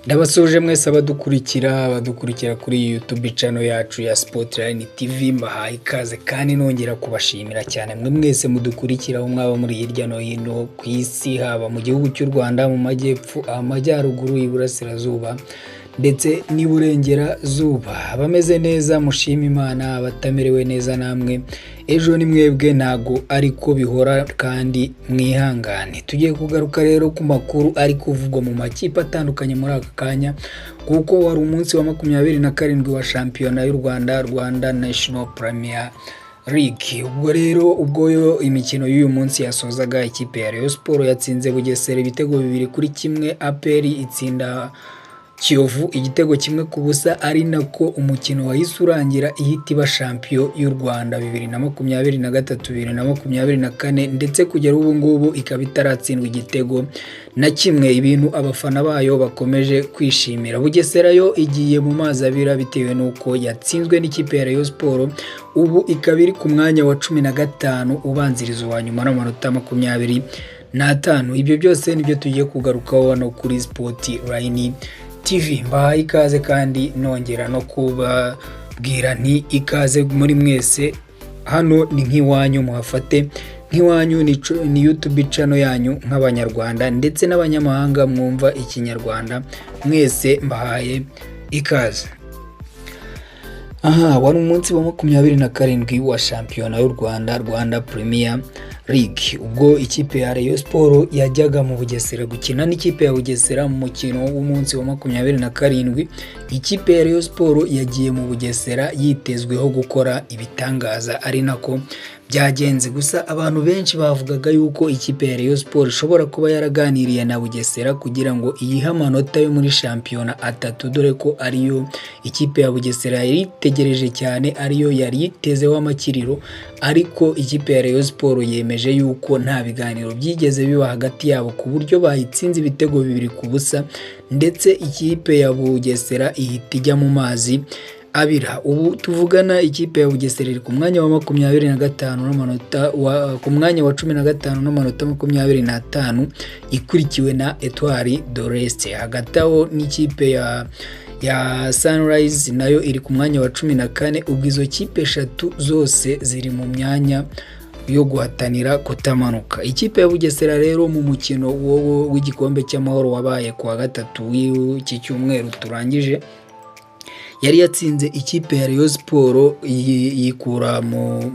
Ndabasuje mwese abadukurikira kuri YouTube channel yacu ya Sportline TV, mbahaye ikaze kandi nongera kubashimira cyane mwe mwese mudukurikira aho mwaba muri hirya no hino ku isi, haba mu gihugu cy'u Rwanda, mu majyepfo, amajyaruguru, iburasirazuba ndetse n'iburengerazuba. Abameze neza mushima Imana, abatamerewe neza namwe ejo ni mwebwe, ntago ariko bihora kandi mwihangane. Tugiye kugaruka rero ku makuru ari kuvugwa mu makipe atandukanye muri aka kanya, kuko wari umunsi wa 27 wa shampiyona y'u Rwanda, Rwanda National Premier League. Ubwo rero imikino y'uyu munsi yasozaga, ikipe ya Rayon Sport yatsinze Bugesera ibitego 2-1, APR itsinda Kiyovu igitego 1-0, ari nako umukino wahise urangira ihita iba champion y'u Rwanda 2023 2024, ndetse kugera ubu ngubu ikaba itaratsindwa igitego na kimwe, ibintu abafana bayo bakomeje kwishimira. Bugesera yo igiye mu mazi abira bitewe nuko yatsinzwe n'ikipe ya Rayon Sport, ubu ikaba iri ku mwanya wa 15 ubanzirizo wa nyuma n'amanota 25. Ibyo byose nibyo tugiye kugarukaho hano kuri Sportline TV. Mbahaye ikaze kandi nongera no kubabwira nti ikaze muri mwese, hano ni nk'iwanyu, muhafate nk'iwanyu, ni YouTube channel yanyu nk'abanyarwanda ndetse n'abanyamahanga mwumva ikinyarwanda, mwese mbahaye ikaze. Wari umunsi wa 27 wa shampiyona y'u Rwanda, Rwanda Premier League, ubwo ikipe ya Rayon Sport yajyaga mu Bugesera gukina n'ikipe ya Bugesera mu mukino w'umunsi wa 27. Ikipe ya Rayon Sport yagiye mu Bugesera yitezweho gukora ibitangaza, ari nako byagenze. Gusa abantu benshi bavugaga yuko ikipe ya Rayon Sport ishobora kuba yaraganiriye na Bugesera kugira ngo iyihe amanota yo muri shampiyona 3, dore ko ariyo ikipe ya Bugesera yari itegereje cyane, ariyo yari yitezeho amakiriro, ariko ikipe ya Rayon Sport yemeje yuko nta biganiro byigeze biba hagati yabo, ku buryo bayitsinze ibitego 2-0, ndetse ikipe ya Bugesera ihita ijya mu mazi abira. Ubu tuvugana ikipe ya Bugesera iri ku mwanya wa 25 n'amanota ku mwanya wa 15 n'amanota 25, ikurikiwe na Etoile de l'Est. Hagati aho n'ikipe ya Sunrise nayo iri ku mwanya wa 14. ubwo izo kipe eshatu zose ziri mu myanya yo guhatanira kutamanuka. Ikipe ya Bugesera rero mu mukino w'igikombe cy'amahoro wabaye ku wa gatatu w'iki cyumweru turangije, yari yatsinze ikipe ya Rayon Sport yikura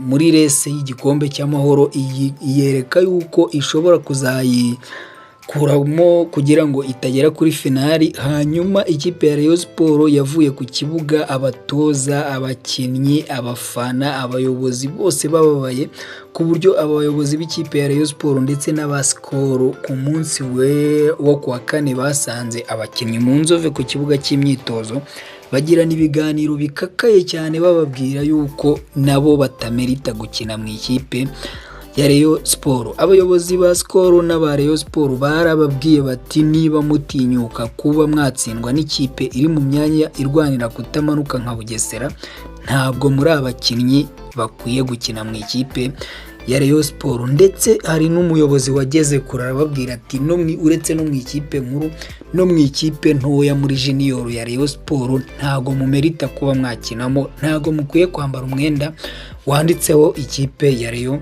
muri race y'igikombe cy'amahoro, yereka yuko ishobora kuzayikuramo kugira ngo itagera kuri finali. Hanyuma ikipe ya Rayon Sport yavuye ku kibuga, abatoza, abakinnyi, abafana, abayobozi bose bababaye, ku buryo abayobozi b'ikipe ya Rayon Sport ndetse n'abasikoro ku munsi wo kuwa kane basanze abakinnyi mu nzove ku kibuga cy'imyitozo, bagirana ibiganiro bikakaye cyane bababwira yuko nabo batamerita gukina mu ikipe ya Rayon Sport. Abayobozi ba Skol n'aba Rayon Sport barababwiye bati, niba mutinyuka kuba mwatsindwa n'ikipe iri mu myanya irwanira kutamanuka nka Bugesera, ntabwo muri abakinnyi bakwiye gukina mu ikipe ya Rayon Sport. Ndetse hari n'umuyobozi wageze kure arababwira ati, uretse no mu ikipe nkuru, no mu ikipe ntoya muri junior ya Rayon Sport ntago mumerita kuba mwakinamo, ntago mukwiye kwambara umwenda wanditseho ikipe ya Rayon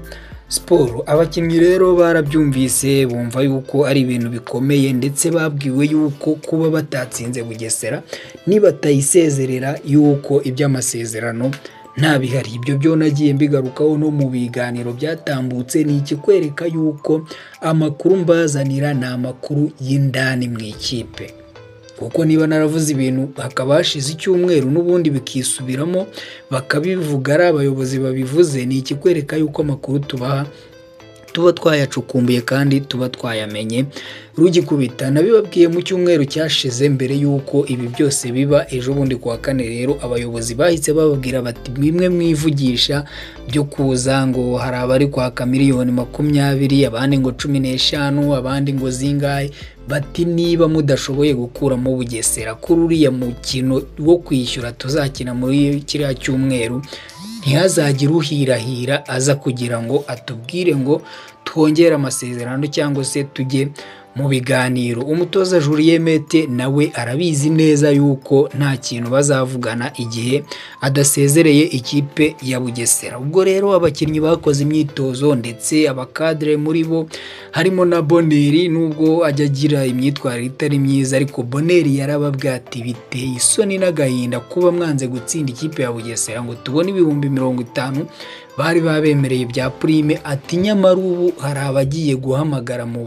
Sport. Abakinnyi rero barabyumvise, bumva yuko ari ibintu bikomeye, ndetse babwiwe yuko kuba batatsinze Bugesera nibatayisezerera yuko iby'amasezerano nta bihari. Ibyo byo nagiye mbigarukaho no mu biganiro byatambutse, ni ikikwereka yuko amakuru mbazanira ni amakuru y'indani mu ikipe, kuko niba naravuze ibintu hakaba hashize icyumweru n'ubundi bikisubiramo bakabivuga ari abayobozi babivuze, ni ikikwereka yuko amakuru tuba twayacukumbuye kandi tuba twayamenye rugikubita. Nabibabwiye mu cyumweru cyashize mbere yuko ibi byose biba. Ejo bundi kuwa kane rero abayobozi bahise bababwira bati, mwimwe mwivugisha byo kuza ngo hari abari kwaka miliyoni 20, abandi ngo 15, abandi ngo zingahe, bati niba mudashoboye gukuramo Bugesera kuri uriya mukino wo kwishyura tuzakina muri kiriya cyumweru, ntihazagire uhirahira aza kugira ngo atubwire ngo twongere amasezerano cyangwa se tujye mu biganiro. Umutoza Julien Mete nawe arabizi neza yuko nta kintu bazavugana igihe adasezereye ikipe ya Bugesera. Ubwo rero abakinnyi bakoze imyitozo ndetse abakadre muri bo harimo na Boneri, nubwo ajya agira imyitwarire itari myiza, ariko Boneri yarababwiye ati biteye isoni n'agahinda kuba mwanze gutsinda ikipe ya Bugesera ngo tubone 50,000 bari babemereye bya prime. Ati nyamara ubu hari abagiye guhamagara mu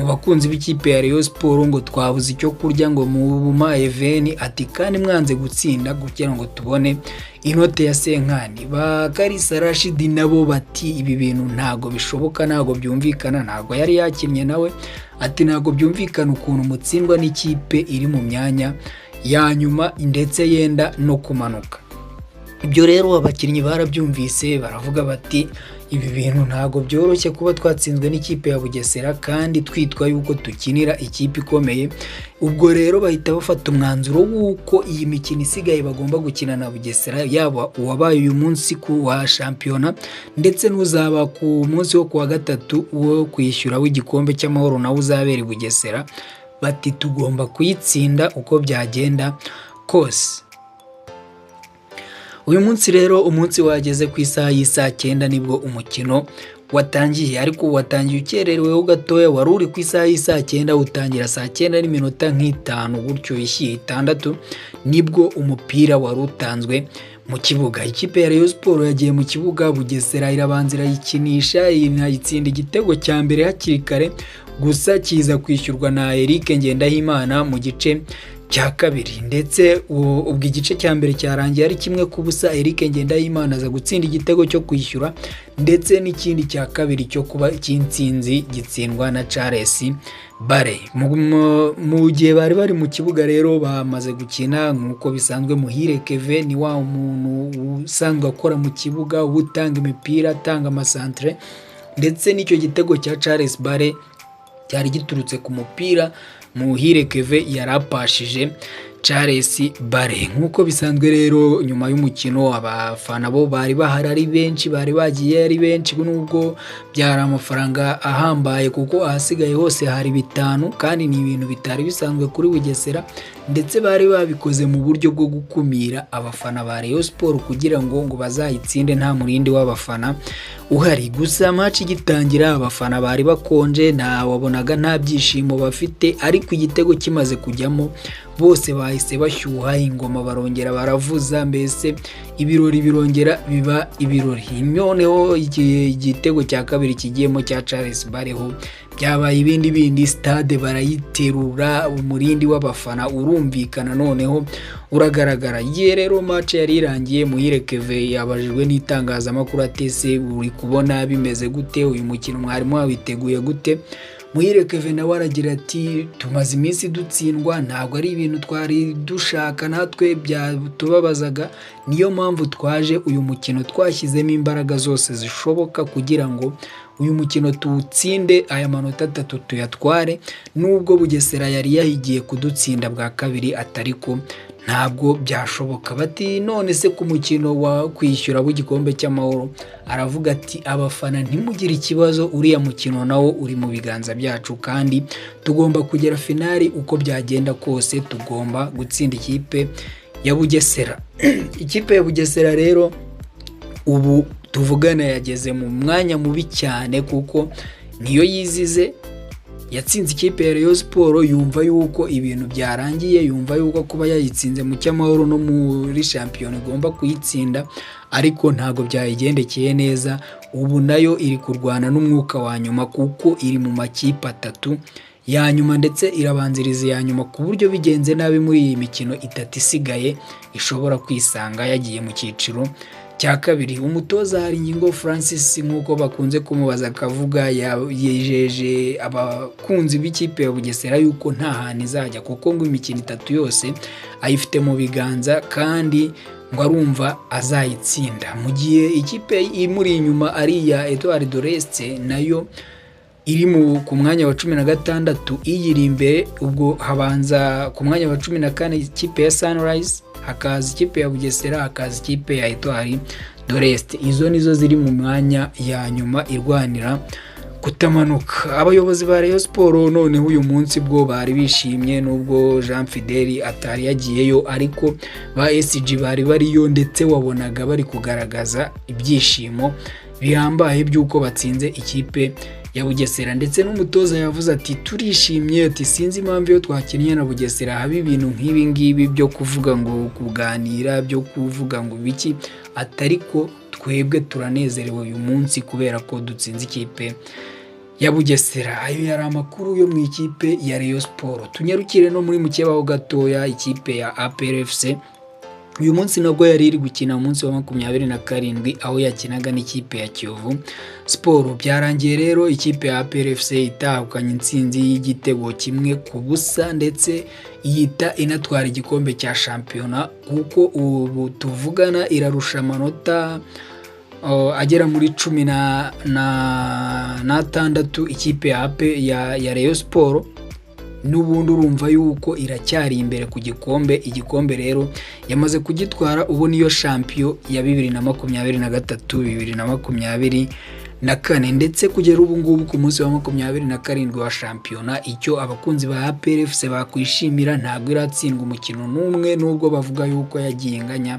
bakunzi b'ikipe ya Rayon Sport ngo twabuze icyo kurya ngo mu Maeveni. Ati kandi mwanze gutsinda kugira ngo tubone inote ya senkani. Ba Kalisa Rashid nabo bati ibi bintu ntago bishoboka, ntago byumvikana, ntago yari yakinnye nawe. Ati ntago byumvikana ukuntu mutsindwa n'ikipe iri mu myanya ya nyuma ndetse yenda no kumanuka. Ibyo rero abakinnyi barabyumvise baravuga bati ibi bintu ntago byoroshye kuba twatsinzwe n'ikipe ya Bugesera kandi twitwa yuko tukinira ikipe ikomeye. Ubwo rero bahita bafata umwanzuro w'uko iyi mikino isigaye bagomba gukina na Bugesera, yaba uwabaye uyu munsi ku wa shampiyona ndetse n'uzaba ku munsi wo kuwa gatatu wo kwishyura w'igikombe cy'amahoro nawe uzabera i Bugesera. Bati tugomba kuyitsinda uko byagenda kose. Uyu munsi rero umunsi wageze ku isaha y'isa 9 nibwo umukino watangiye, ariko watangiye ukerereweho gatoya. Wari uri ku isaha y'isa 9 utangira saa 9:05 gutyo ishyira 6 nibwo umupira wari utanzwe mu kibuga. Ikipe ya Rayon Sport yagiye mu kibuga, Bugesera irabanza irayikinisha, inayitsinda igitego cya mbere hakiri kare, gusa kiza kwishyurwa na Eric Ngendahimana mu gice cya kabiri. Ndetse ubwo igice cya mbere cyarangiye ari 1-0. Eric Ngendahimana aza gutsinda igitego cyo kwishyura, ndetse n'ikindi cya kabiri cyo kuba cy'intsinzi gitsindwa na Charles Bare. Mu gihe bari mu kibuga rero bamaze gukina nk'uko bisanzwe. Muhire Kevin ni wa muntu usanzwe akora mu kibuga, utanga imipira, atanga amasantre, ndetse n'icyo gitego cya Charles Bare cyari giturutse ku mupira Muhire Keve yarapashije Charles Bare. Nk'uko bisanzwe rero nyuma y'umukino abafana bo bari bahari ari benshi, bari bagiye ari benshi, nubwo byari amafaranga ahambaye kuko ahasigaye hose hari 5 kandi ni ibintu bitari bisanzwe kuri Bugesera, ndetse bari babikoze mu buryo bwo gukumira abafana ba Rayon Sport kugira ngo bazayitsinde nta murindi w'abafana uhari. Gusa match gitangira abafana bari bakonje, wabonaga nta byishimo bafite, ariko igitego kimaze kujyamo bose bahise bashyuha, ingoma barongera baravuza, mbese ibirori birongera biba ibirori. Noneho igitego cya kabiri kigiyemo cya Charles Bareho byabaye ibindi stade barayiterura, umurindi w'abafana urumvikana noneho uragaragara. Igihe rero match yari irangiye, Muhire Keve yabajijwe n'itangazamakuru atese uri kubona bimeze gute, uyu mukino mwarimu wabiteguye gute? Muhire Keve nawe aragira ati tumaze iminsi dutsindwa, ntabwo ari ibintu twari dushaka, natwe byatubabazaga, niyo mpamvu twaje uyu mukino twashyizemo imbaraga zose zishoboka kugira ngo uyu mukino tuwutsinde, aya manota 3 tuyatware. Nubwo Bugesera yari yahigiye kudutsinda bwa kabiri, atariko ntabwo byashoboka. Bati none se ku mukino wa kwishyura w'igikombe cy'amahoro, aravuga ati abafana ntimugire ikibazo, uriya mukino nawo uri mu biganza byacu kandi tugomba kugera finali uko byagenda kose, tugomba gutsinda ikipe ya Bugesera. Ikipe ya Bugesera rero ubu tuvugana yageze mu mwanya mubi cyane kuko niyo yizize, yatsinze ikipe ya Rayon Sport, yumva yuko ibintu byarangiye, yumva yuko kuba yayitsinze mu cyamahoro no muri shampiyona igomba kuyitsinda, ariko ntago byayigendekeye neza. Ubu nayo iri kurwana n'umwuka wa nyuma kuko iri mu makipe 3 ya nyuma, ndetse irabanziriza ya nyuma, ku buryo bigenze nabi muri iyi mikino 3 isigaye ishobora kwisanga yagiye mu cyiciro cya kabiri. Umutoza Haringingo Francis nk'uko bakunze kumubaza akavuga yejeje abakunzi b'ikipe ya Bugesera yuko nta hantu izajya, kuko ngo imikino 3 yose ayifite mu biganza kandi ngo arumva azayitsinda. Mu gihe ikipe imuri inyuma ari ya Etoile de l'Est nayo iri ku mwanya wa 16 iyiri imbere, ubwo habanza ku mwanya wa 14 ikipe ya Sunrise, hakaza ikipe ya Bugesera, hakaza ikipe ya Etoile de l'Est. Izo nizo ziri mu mwanya ya nyuma irwanira kutamanuka. Abayobozi ba Rayon Sport noneho uyu munsi bwo bari bishimye nubwo Jean Fidel atari yagiyeyo, ariko ba SG bari bariyo ndetse wabonaga bari kugaragaza ibyishimo bihambaye by'uko batsinze ikipe ya Bugesera, ndetse n'umutoza yavuze ati turishimye, ati sinzi impamvu yo twakinnye na Bugesera haba ibintu nk'ibi ngibi byo kuvuga ngo kuganira, byo kuvuga ngo biki, atariko twebwe turanezerewe uyu munsi kubera ko dutsinze ikipe ya Bugesera. Ayo yari amakuru yo mu ikipe ya Rayon Sport. Tunyarukire no muri mukebaho gatoya ikipe ya APR FC. Uyu munsi nabwo yari iri gukina umunsi wa 27 aho yakinaga n'ikipe ya Kiyovu Sport. Byarangiye rero ikipe ya APR FC itahukanye intsinzi y'igitego 1-0 ndetse ihita inatwara igikombe cya shampiyona, kuko ubu tuvugana irarusha amanota agera muri 16 ikipe ya Rayon Sport. N'ubundi urumva yuko iracyari imbere ku gikombe. Igikombe rero yamaze kugitwara, ubu niyo champion ya 2023 2024, ndetse kugera ubu ngubu ku munsi wa 27 wa shampiyona. Icyo abakunzi ba APR FC bakwishimira, ntabwo iratsindwa umukino n'umwe nubwo bavuga yuko yagiye inganya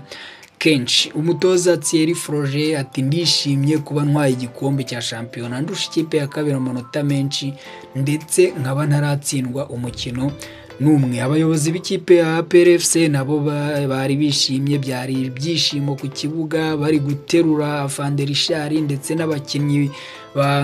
kenshi. Umutoza Thierry Froger ati ndishimye kuba ntwaye igikombe cya shampiyona ndusha ikipe ya kabiri amanota menshi ndetse nkaba ntaratsindwa umukino n'umwe. Abayobozi b'ikipe ya APR FC nabo bari bishimye, byari ibyishimo ku kibuga, bari guterura Fanderishari ndetse n'abakinnyi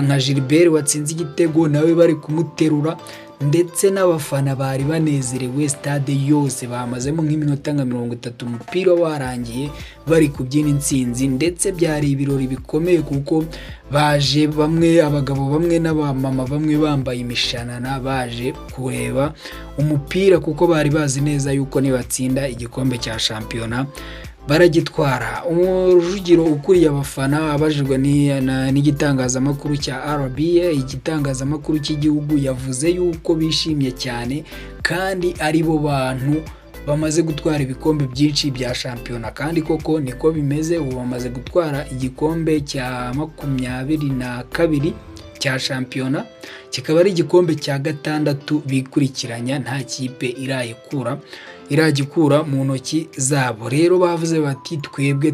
nka Gilbert watsinze igitego nawe bari kumuterura, ndetse n'abafana bari banezerewe. Stade yose bamazemo nk'iminota nka 30 umupira warangiye bari kubyina intsinzi, ndetse byari ibirori bikomeye kuko baje bamwe, abagabo bamwe n'abamama bamwe bambaye imishanana baje kureba umupira, kuko bari bazi neza yuko nibatsinda igikombe cya shampiyona baragitwara. Rujugiro ukuriye abafana abajijwe n'igitangazamakuru cya RBA, igitangazamakuru cy'igihugu, yavuze yuko bishimye cyane kandi ari bo bantu bamaze gutwara ibikombe byinshi bya shampiyona, kandi koko niko bimeze. Ubu bamaze gutwara igikombe cya 22 cya shampiyona, kikaba ari igikombe cya 6 bikurikiranya, nta kipe iragikura mu ntoki zabo. Rero bavuze bati twebwe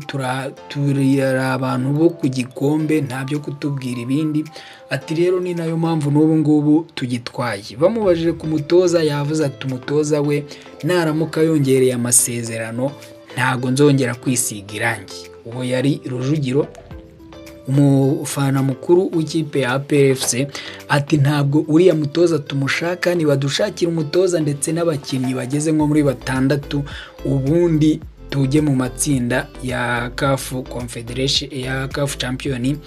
turi abantu bo ku gikombe, ntabyo kutubwira ibindi. Ati rero ni nayo mpamvu n'ubu ngubu tugitwaye. Bamubajije ku mutoza, yavuze ati umutoza we naramuka yongereye amasezerano ntago nzongera kwisiga irangi. Uwo yari Rujugiro, umufana mukuru w'ikipe ya APR FC. Ati ntabwo uriya mutoza tumushaka, ni badushakira umutoza ndetse n'abakinnyi bageze nko muri 6 ubundi tujye mu matsinda ya CAF Confederation ya CAF Champions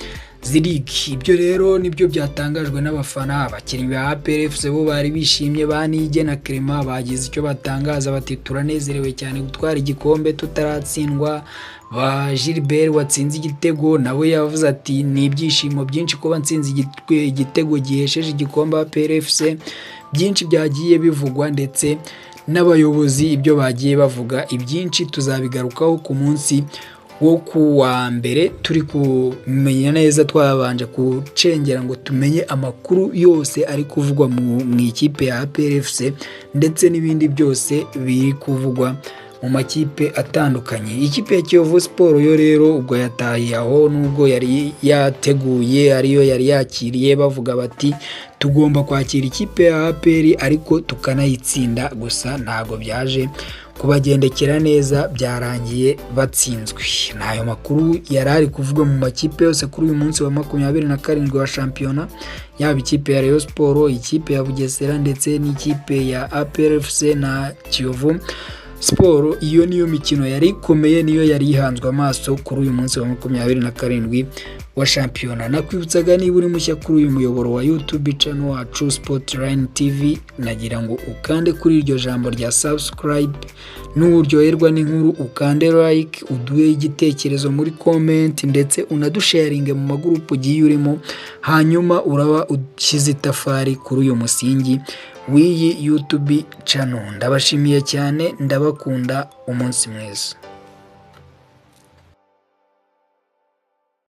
League. Ibyo rero nibyo byatangajwe n'abafana. Abakinnyi ba APR FC bo bari bishimye, Banige na Clement bagize icyo batangaza bati turanezerewe cyane gutwara igikombe tutaratsindwa. Ba Gilbert watsinze igitego nawe yavuze ati ni ibyishimo byinshi kuba nsinze igitego gihesheje igikombe APR FC. Byinshi byagiye bivugwa, ndetse n'abayobozi ibyo bagiye bavuga, ibyinshi tuzabigarukaho ku munsi wo kuwa mbere. Turi kumenya neza, twabanje kucengera ngo tumenye amakuru yose ari kuvugwa mu ikipe ya APR FC ndetse n'ibindi byose biri kuvugwa mu makipe atandukanye. Ikipe ya Kiyovu Sport yo rero ubwo yatahiye aho, nubwo yari yateguye ariyo yari yakiriye, bavuga bati tugomba kwakira ikipe ya APR ariko tukanayitsinda, gusa ntago byaje kubagendekera neza, byarangiye batsinzwe. Nayo makuru yarari kuvugwa mu makipe yose kuri uyu munsi wa 27 wa shampiyona, yaba ikipe ya Rayon Sport, ikipe ya Bugesera ndetse n'ikipe ya APR FC na Kiyovu Sport. Iyo niyo mikino yari ikomeye, niyo yari ihanzwe amaso kuri uyu munsi wa 27 wa shampiyona. Nakwibutsaga niba uri mushya kuri uyu muyoboro wa YouTube channel wacu Sportline TV, nagira ngo ukande kuri iryo jambo rya subscribe, n'uryoherwa n'inkuru ukande like, uduhe igitekerezo muri comment, ndetse unadusharinge mu magroup ugiye urimo, hanyuma uraba ushyize itafari kuri uyu musingi w'iyi YouTube channel. Ndabashimiye cyane, ndabakunda, umunsi mwiza.